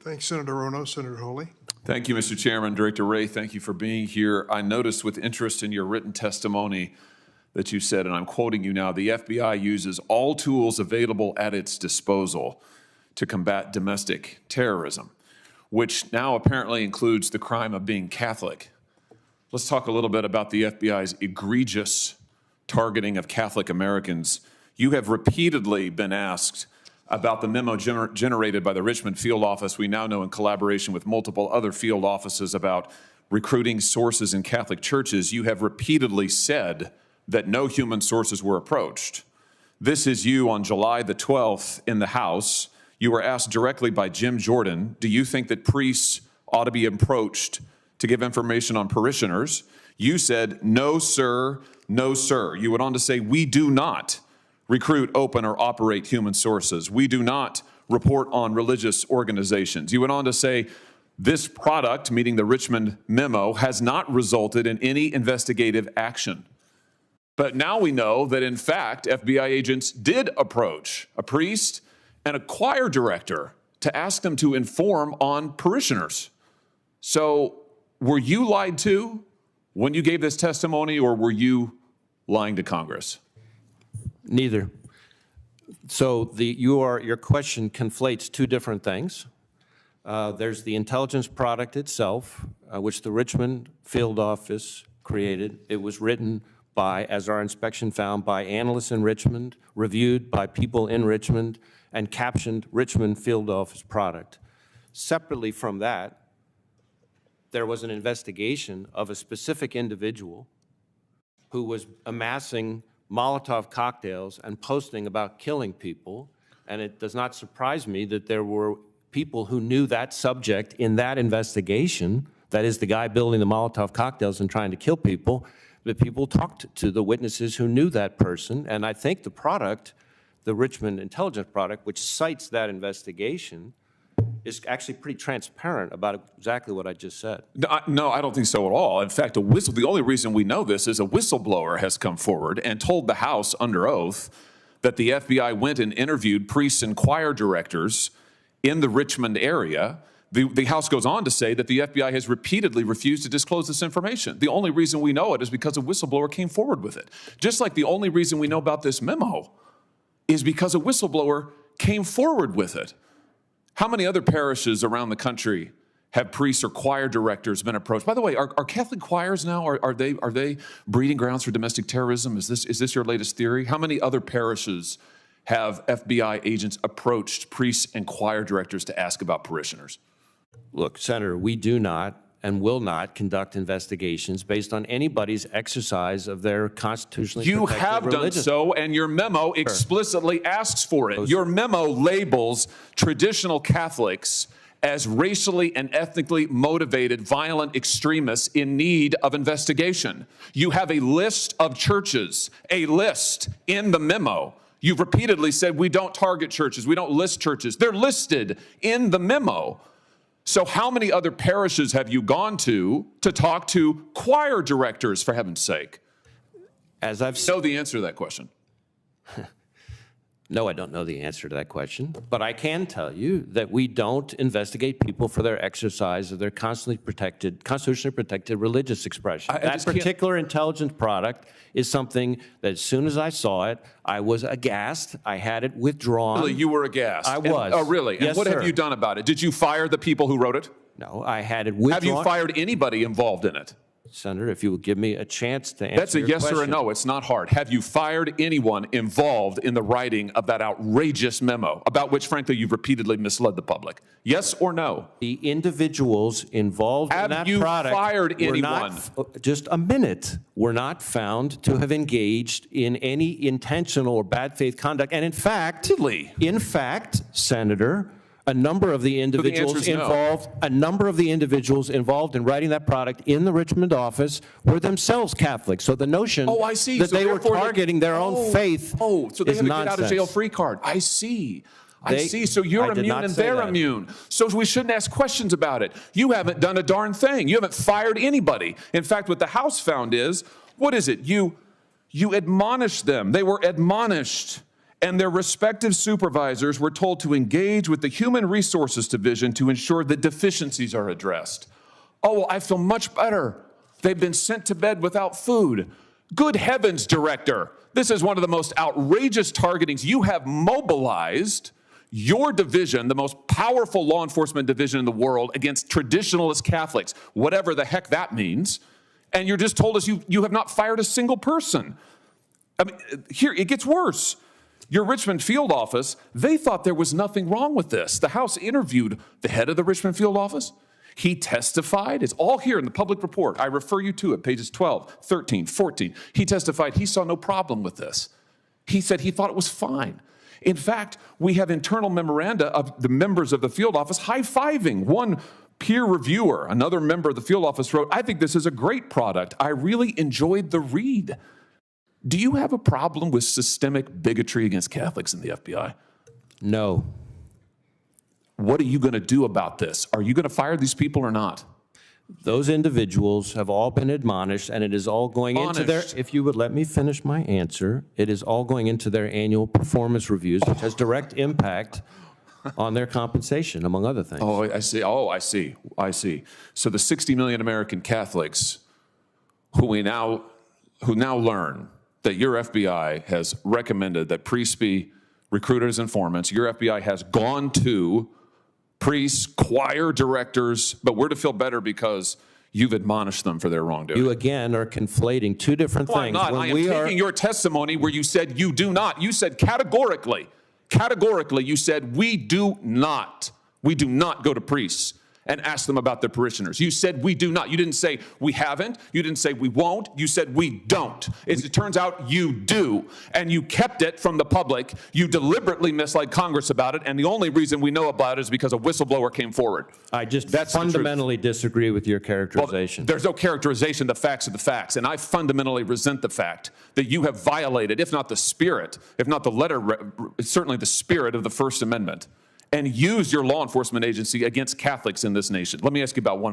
Thanks, Senator Rono. Senator Hawley. Thank you, Mr. Chairman. Director Wray, thank you for being here. I noticed with interest in your written testimony that you said, and I'm quoting you now, the FBI uses all tools available at its disposal to combat domestic terrorism, which now apparently includes the crime of being Catholic. Let's talk a little bit about the FBI's egregious targeting of Catholic Americans. You have repeatedly been asked about the memo generated by the Richmond field office, we now know in collaboration with multiple other field offices, about recruiting sources in Catholic churches. You have repeatedly said that no human sources were approached. This is you on July the 12th in the House. You were asked directly by Jim Jordan, do you think that priests ought to be approached to give information on parishioners? You said, no, sir, no, sir. You went on to say, we do not recruit, open, or operate human sources. We do not report on religious organizations. You went on to say, this product, meaning the Richmond memo, has not resulted in any investigative action. But now we know that, in fact, FBI agents did approach a priest and a choir director to ask them to inform on parishioners. So were you lied to when you gave this testimony, or were you lying to Congress? Neither. So your question conflates two different things. There's the intelligence product itself, which the Richmond field office created. It was written by, as our inspection found, by analysts in Richmond, reviewed by people in Richmond, and captioned Richmond field office product. Separately from that, there was an investigation of a specific individual who was amassing Molotov cocktails and posting about killing people, and it does not surprise me that there were people who knew that subject in that investigation, that is the guy building the Molotov cocktails and trying to kill people, that people talked to the witnesses who knew that person, and I think the product, the Richmond intelligence product, which cites that investigation, is actually pretty transparent about exactly what I just said. No, I don't think so at all. In fact, the only reason we know this is a whistleblower has come forward and told the House under oath that the FBI went and interviewed priests and choir directors in the Richmond area. The House goes on to say that the FBI has repeatedly refused to disclose this information. The only reason we know it is because a whistleblower came forward with it. Just like the only reason we know about this memo is because a whistleblower came forward with it. How many other parishes around the country have priests or choir directors been approached? By the way, are Catholic choirs now, are they breeding grounds for domestic terrorism? Is this your latest theory? How many other parishes have FBI agents approached priests and choir directors to ask about parishioners? Look, Senator, we do not and will not conduct investigations based on anybody's exercise of their constitutionally protected religion. You have done so, and your memo explicitly asks for it. Your memo labels traditional Catholics as racially and ethnically motivated violent extremists in need of investigation. You have a list of churches, a list in the memo. You've repeatedly said we don't target churches, we don't list churches. They're listed in the memo. So how many other parishes have you gone to talk to choir directors, for heaven's sake? As I've know the answer to that question. No, I don't know the answer to that question, but I can tell you that we don't investigate people for their exercise of their constitutionally protected religious expression. That particular intelligence product is something that as soon as I saw it, I was aghast. I had it withdrawn. Really, you were aghast? I was. Oh, really? Yes, and what have you done about it? Did you fire the people who wrote it? No, I had it withdrawn. Have you fired anybody involved in it? Senator, if you would give me a chance to answer That's a yes or a no. It's not hard. Have you fired anyone involved in the writing of that outrageous memo, about which, frankly, you've repeatedly misled the public? Yes or no? The individuals involved in that product fired anyone? Just a minute. Were not found to have engaged in any intentional or bad faith conduct. And in fact, Senator, a number of the individuals involved in writing that product in the Richmond office were themselves Catholic. So the notion that they were targeting their own faith so they is have a nonsense. get out of jail free card. I see. So you're immune and they're immune. So we shouldn't ask questions about it. You haven't done a darn thing. You haven't fired anybody. In fact, what the House found is, what is it? You admonished them. They were admonished. and their respective supervisors were told to engage with the Human Resources Division to ensure that deficiencies are addressed. Oh, well, I feel much better. They've been sent to bed without food. Good heavens, Director. This is one of the most outrageous targetings. You have mobilized your division, the most powerful law enforcement division in the world, against traditionalist Catholics, whatever the heck that means, and you're just told us you have not fired a single person. I mean, here, it gets worse. Your Richmond field office, they thought there was nothing wrong with this. The House interviewed the head of the Richmond field office. He testified. It's all here in the public report. I refer you to it, pages 12, 13, 14. He testified he saw no problem with this. He said he thought it was fine. In fact, we have internal memoranda of the members of the field office high-fiving. One peer reviewer, another member of the field office wrote, "I think this is a great product. I really enjoyed the read." Do you have a problem with systemic bigotry against Catholics in the FBI? No. What are you going to do about this? Are you going to fire these people or not? Those individuals have all been admonished, and it is all going into their, if you would let me finish my answer, it is all going into their annual performance reviews, which has direct impact on their compensation, among other things. Oh, I see. Oh, I see. I see. So the 60 million American Catholics who now learn that your FBI has recommended that priests be recruited as informants, your FBI has gone to priests, choir directors, but we're to feel better because you've admonished them for their wrongdoing. You, again, are conflating two different things. I'm not. I am taking your testimony where you said you do not. You said categorically, you said we do not go to priests and ask them about their parishioners. You said we do not. You didn't say we haven't. You didn't say we won't. You said we don't. As it turns out, you do. And you kept it from the public. You deliberately misled Congress about it. And the only reason we know about it is because a whistleblower came forward. I just That's fundamentally disagree with your Well, characterization. there's no characterization. The facts are the facts. And I fundamentally resent the fact that you have violated, if not the spirit, if not the letter, certainly the spirit of the First Amendment, and used your law enforcement agency against Catholics in this nation. Let me ask you about one.